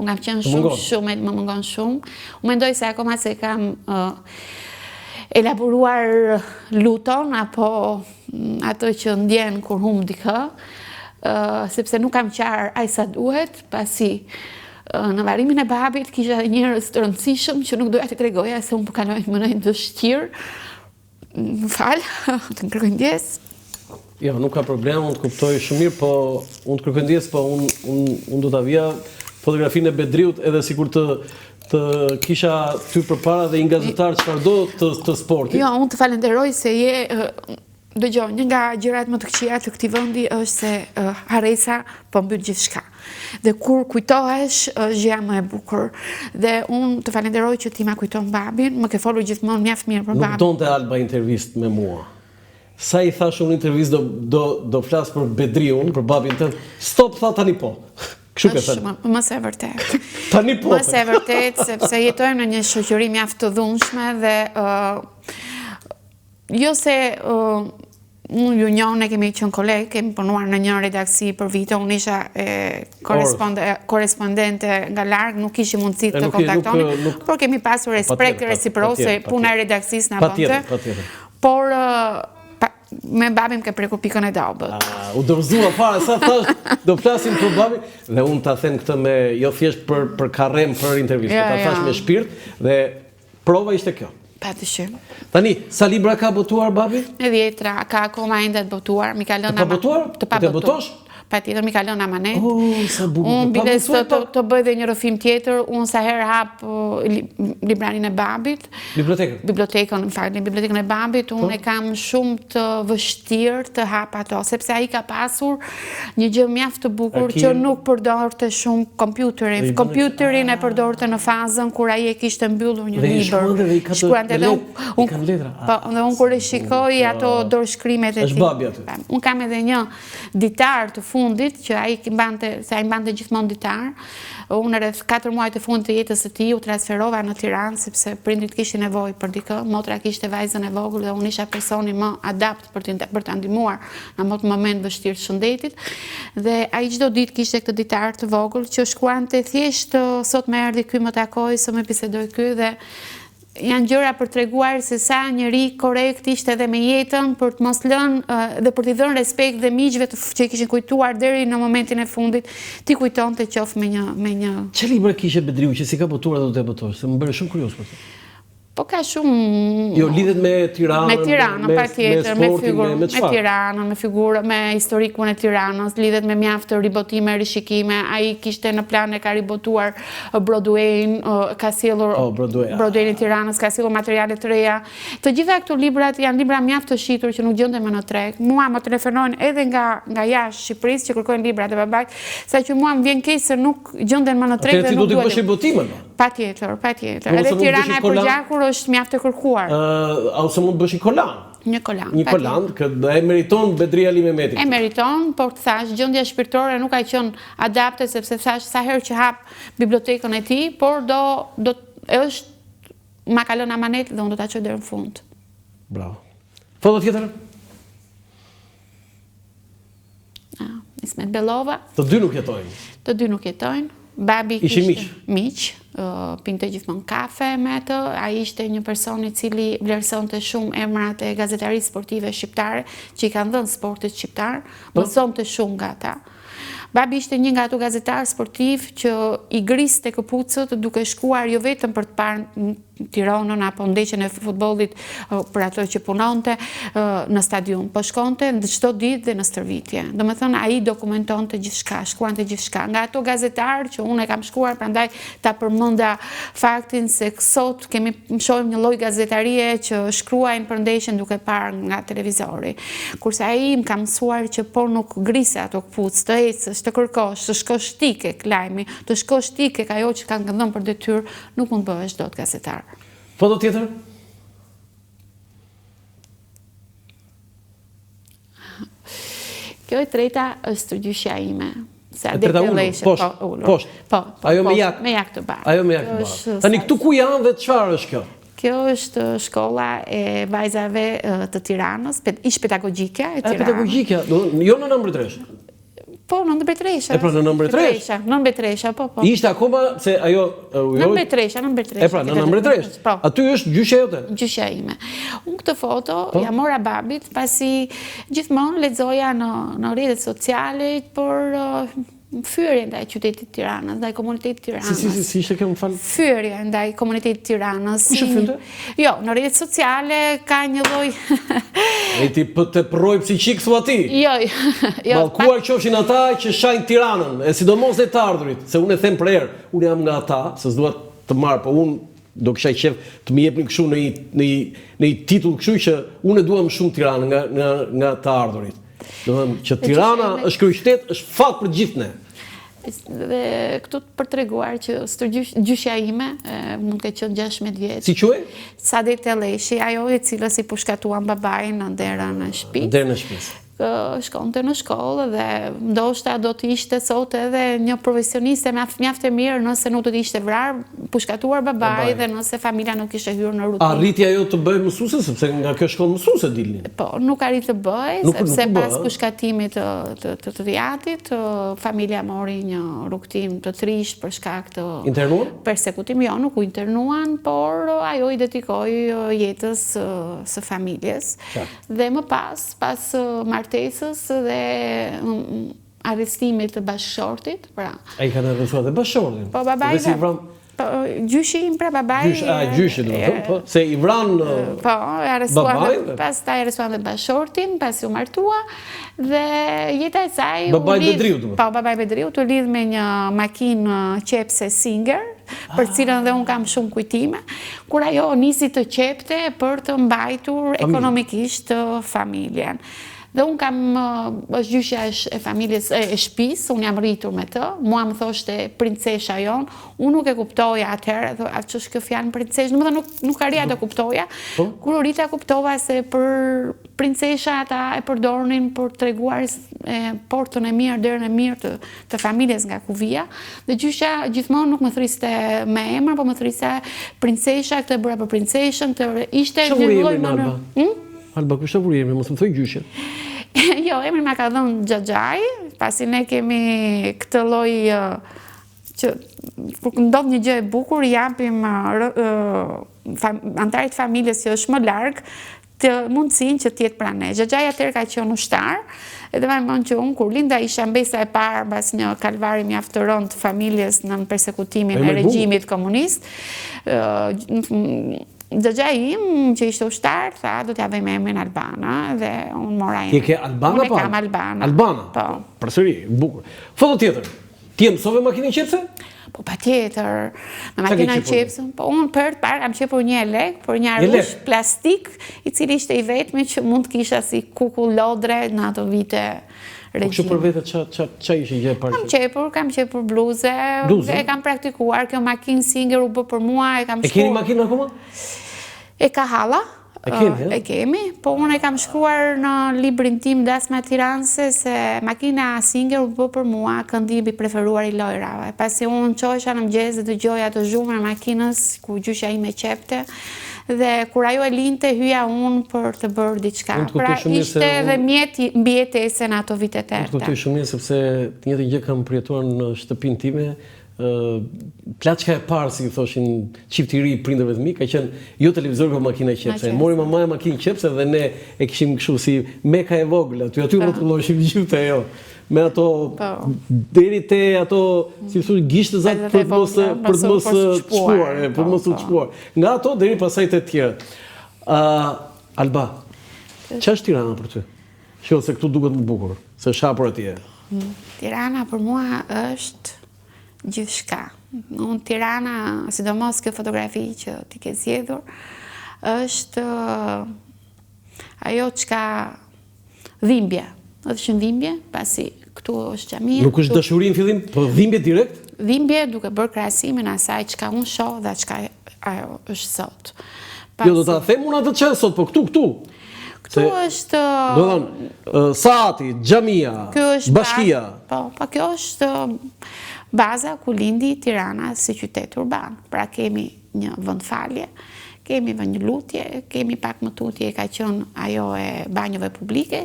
unë kam qenë shumë, më mungon shumë. Unë mendoj se akoma se kam elaboruar luton, apo ato që ndjen kur hum dikë, sepse nuk kam qarë aq sa duhet, pasi në varimin e babit kisha dhe njerëz të rëndësishëm që nuk doja t'i tregoja se unë po kaloj në mënyrë dështirë. Më fal, të kërkoj ndjes. Jo, nuk ka problem, unë të kuptoj shumë mirë, po unë të kërkoj ndjes, po unë do ta vija fotografinë e Bedriut edhe sikur të kisha ty përpara dhe një gazetar çfarëdo të sportit. Jo, unë të falenderoj se je dëgjoj, një nga gjërat më të këqija të këtij vendi është se haresa po mbyll gjithçka. Dhe kur kujtohesh është gjëja më e bukur. Dhe unë të falenderoj që ti ma kujton babin, më ke folur gjithmonë mjaft mirë për babin. Nuk donte Alba intervistë me mua. Sa i thash unë intervistë do flas për Bedriun, për babin tënd. Stop, tha tani po. Kështu ke thënë. Mos e vërtet. Tani po. Mos e vërtet, sepse jetojmë në një shoqëri mjaft të dhunshme dhe jo se unë ju njoh, ne kemi qenë kolegë, kemi punuar në një redaksi për vite, unë isha korespondente nga larg, nuk kishim mundësi të kontaktonim, por kemi pasur respekt reciprok se puna e redaksisë na bënte. Por me babim ke preku pikën e dobët. U dorëzua fare, sa thash, do flasim për babin, dhe unë ta them këtë me, jo thjesht për karrem, për intervistë, ta thash me shpirt, dhe prova ishte kjo. Patyshim. Tani, sa libra ka botuar babi? E 10, ka akoma ende të botuar. Të pa botuar? Të pa botosh? Patjetër, mi kalon amanet. Sa bukur. Unë biles të bëj dhe një rrëfim tjetër, unë sa herë hap librarin e babit. Bibliotekën? Bibliotekën, në fakt, bibliotekën e babit, unë e kam shumë të vështirë të hap ato, sepse ai ka pasur një gjë mjaft të bukur që nuk përdorte shumë kompjuterin. Kompjuterin e përdorte në fazën kur ai e kishte mbyllur një libër. Shkruante dhe letra. Po, dhe unë kur e shikoj ato dorëshkrimet e tij. Është babi aty. Unë kam edhe një ditar të fundit, që ai mbante gjithmonë ditar. Unë rreth 4 muaj të fundit të jetës së tij u transferova në Tiranë sepse prindrit kishin nevojë për dikë. Motra kishte vajzën e vogël dhe unë isha personi më adapt për ta ndihmuar në atë moment vështirë të shëndetit. Dhe ai çdo ditë kishte këtë ditar të vogël që shkruante thjesht sot më erdhi ky, më takoi, sot më bisedoi ky, dhe janë gjëra për treguar se sa njëri korrekt ishte edhe me jetën, për të mos lënë dhe për t'i dhënë respekt dhe miqve që i kishin kujtuar deri në momentin e fundit, ti kujtonte qoftë me një. Çe libra kishte Bedriu që si ka botuar do të botosh? Se më bëre shumë kurioz për të. Po ka shumë. Jo, lidhet me Tiranën, me Tiranën, patjetër, me figurë, me Tiranën, me figurë, me historikun e Tiranës, lidhet me mjaft ribotime, rishikime. Ai kishte në plan e ka ribotuar Broadway-n, ka sjellur Broadway-n e Tiranës, ka sjellur materiale të reja. Të gjitha këto librat janë libra mjaft të shitur që nuk gjenden më në treg. Mua më telefonojnë edhe nga jashtë Shqipërisë që kërkojnë librat e babait, saqë mua më vjen keq se nuk gjenden më në treg dhe nuk duhet. Ti do të bësh ribotimin? Patjetër. Edhe Tirana e përgjakur është mjaft e kërkuar. Ose mund të bësh një kolan. Një kolan. Një kolan, që e meriton Bedri Ali Mehmeti. E meriton, por të thash, gjendja shpirtërore nuk ka qenë adapte, sepse thash sa herë që hap bibliotekën e tij, por është ma kalon amanet dhe unë do ta çoj deri në fund. Bravo. Foto tjetër? Ismet Bellova. Të dy nuk jetojnë. Të dy nuk jetojnë. Babi ishte miq, pinte gjithmonë kafe me të, ai ishte një person i cili vlerësonte shumë emrat e gazetarisë sportive shqiptare, që i kanë dhënë sportit shqiptar, mësonte shumë nga ata. Babi ishte një nga ato gazetarë sportiv që i griste këpucët duke shkuar jo vetëm për të parë Tiranën apo ndeshjen e futbollit për ato që punonte në stadium, po shkonte çdo ditë dhe në stërvitje. Domethënë ai dokumentonte gjithçka, shkruante gjithçka. Nga ato gazetarë që unë e kam shkruar, prandaj ta përmenda faktin se sot shohim një lloj gazetarie që shkruajnë për ndeshjen duke parë nga televizori. Kurse ai më ka mësuar që po nuk grise ato këpucë, të ecësh, të kërkosh, të shkosh tikek lajmi, të shkosh tikek ajo që kanë dhënë për detyrë, nuk mund bëhesh dot gazetar. Foto tjetër? Kjo e treta është gjyshja ime. E treta ullur, poshtë. Ajo me jak. Me jak të bardhë. Ajo me jak të bardhë. Tani këtu ku janë dhe çfarë është kjo? Kjo është shkolla e vajzave të Tiranës, ish pedagogjike e Tiranës. Pedagogjike, jo në Mbretëresh. Po, në Mbretëresha. E pra në Mbretëresha? Në Mbretëresha, po. Ishte akoma se ajo... Në Mbretëresha. E pra, në Mbretëresha. Aty është gjyshja jote? Gjyshja ime. Unë këtë foto ja mora babit, pasi gjithmonë lexoja në rrjetet sociale për fyerje ndaj qytetit Tiranës, ndaj komunitetit Tiranës. Si ishte kjo, më falë? Fyerje ndaj komunitetit Tiranës. Kushe fynte? Jo, në rrjetet sociale ka një lloj... E ti të përroj psiqik, thua ti? Jo. Mallkuar qofshin ata që shajnë Tiranën, e sidomos e të ardhurit, se unë e them për herë, unë jam nga ata, se s'dua të marr, po unë do kisha qef të më jepnin kështu në një titull kështu që unë e duam shumë Tiranën nga të ardhurit. Do të them që Tirana është kryeqytet, është fat për gjithë ne. Dhe këtu për të treguar që gjyshja ime mund të qenë 16 vjeç. Si quhej? Sadet Telleshi, ajo e cila si pushkatuan babain në derën e shtëpisë. Derën e shtëpisë. Shkonte në shkollë dhe ndoshta do të ishte sot edhe një profesioniste mjaft e mirë nëse nuk do të ishte vrarë, pushkatuar babai dhe nëse familja nuk ishte hyrë në rutinë. Arriti ajo të bëjë mësuese sepse nga kjo shkollë mësuese dilnin? Po, nuk arrit të bëj, sepse pas pushkatimit të riatit, familja mori një rrugtim të trisht për shkak të persekutim. Jo, nuk u internuan, por ajo i dedikoi jetës së familjes. Dhe më pas martesës dhe arrestimit të bashkëshortit. A i kanë arrestuar dhe bashkëshortin? Po, babai gjyshi im pra babai... Gjyshi, do të thëmë, po, se i vran babain? Pas ta arrestuan dhe bashkëshortin, pas u martua, dhe jeta e saj... Babai Bedriut? Po, babai Bedriut, u lidh me një makinë qepse Singer, për cilën dhe unë kam shumë kujtime, kur ajo nisi të qepte për të mbajtur ekonomikisht familjen. Dhe unë kam, është gjyshja e familjes e shtëpisë, unë jam rritur me të, mua më thoshte princesha jonë, unë nuk e kuptoja atëherë, që është kjo fjalë princeshë, nuk arria të kuptoja, kur rrita kuptova se për princesha ata e përdornin për të treguar portën e mirë, derën e mirë të familjes nga kuvia, dhe gjyshja gjithmonë nuk më thriste me emër, po më thriste princesha, këtë e bëra për princeshën, ishte një lloj mënyrë. Alba, kështë të vuri emri, mos më thoj gjyshja? Jo, emri ma ka dhënë Xhaxhai, pasi ne kemi këtë lloj që kur ndodh një gjë e bukur, japim antarit familjes që është më larg të mundësinë që të jetë pranë ne. Xhaxhai atëherë ka qenë ushtar, edhe më mend që unë kur linda isha mbesa e parë mbas një kalvari mjaft të rëndë të familjes në persekutimin e regjimit komunist. Xhaxhai im, që ishte ushtar, tha, do t'ja vëjmë emrin Albana, dhe unë mora emrin. Ti ke Albana? Unë e kam Albana. Albana? Po. Përsëri, bukur. Foto tjetër, ti e mësove makinën qepse? Po, pa tjetër, me makinën qepse. Po, unë për të parë kam qepur një elek, për një arush plastik, i cili ishte i vetmi që mund të kisha si kukull lodre në ato vite regjim. Kështu për vete, qa ishe gjë parë? Kam qepur bluze, e kam praktikuar, kjo makinë Singer u bë për mua, e kam shkuar. E keni makinë akoma? E ka halla, e kemi, po unë e kam shkruar në librin tim Dasma Tiranëse se makina Singer u bë për mua këndimi preferuar i lojrave. Pasi unë qohesha në mëngjes dhe dëgjoja të zhumën e makinës ku gjyshja ime qepte, dhe kur ajo e linte hyja unë për të bërë diçka. Pra ishte dhe mbi jetesën ato vitet e errta. Unë të kuptoj shumë mirë sepse të njëjtën gjë kam përjetuar në shtëpinë time. Plaçka e parë, si thoshin çifti i ri i prindërve të mi, ka qenë jo televizor, por makina qepse. Mori mamaja makinë qepse dhe ne e kishim kështu si meka e vogël aty rrotulloheshim gjithë ajo. Me ato deri te ato, si thua, gishtëzat për të mos çuar, për mos u çuar. Nga ato deri pasaj te tjerët. Alba, ç'është Tirana për ty? Shoh se këtu duket më bukur, se është hapur atje. Tirana për mua është gjithçka. Unë Tirana, sidomos kjo fotografi që ti ke zgjedhur, është ajo çka dhimbje. Është një dhimbje, pasi këtu është xhamia. Nuk është dashuri në fillim, po dhimbje direkt? Dhimbje duke bërë krahasimin asaj çka unë shoh dhe çka ajo është sot. Jo, do ta them unë atë çfarë sot, po këtu. Këtu është... Do thënë, saati, xhamia, bashkia. Po, kjo është baza ku lindi Tirana si qytet urban. Pra kemi një vendfalje, kemi një lutje, kemi pak më tutje ka qenë ajo e banjove publike,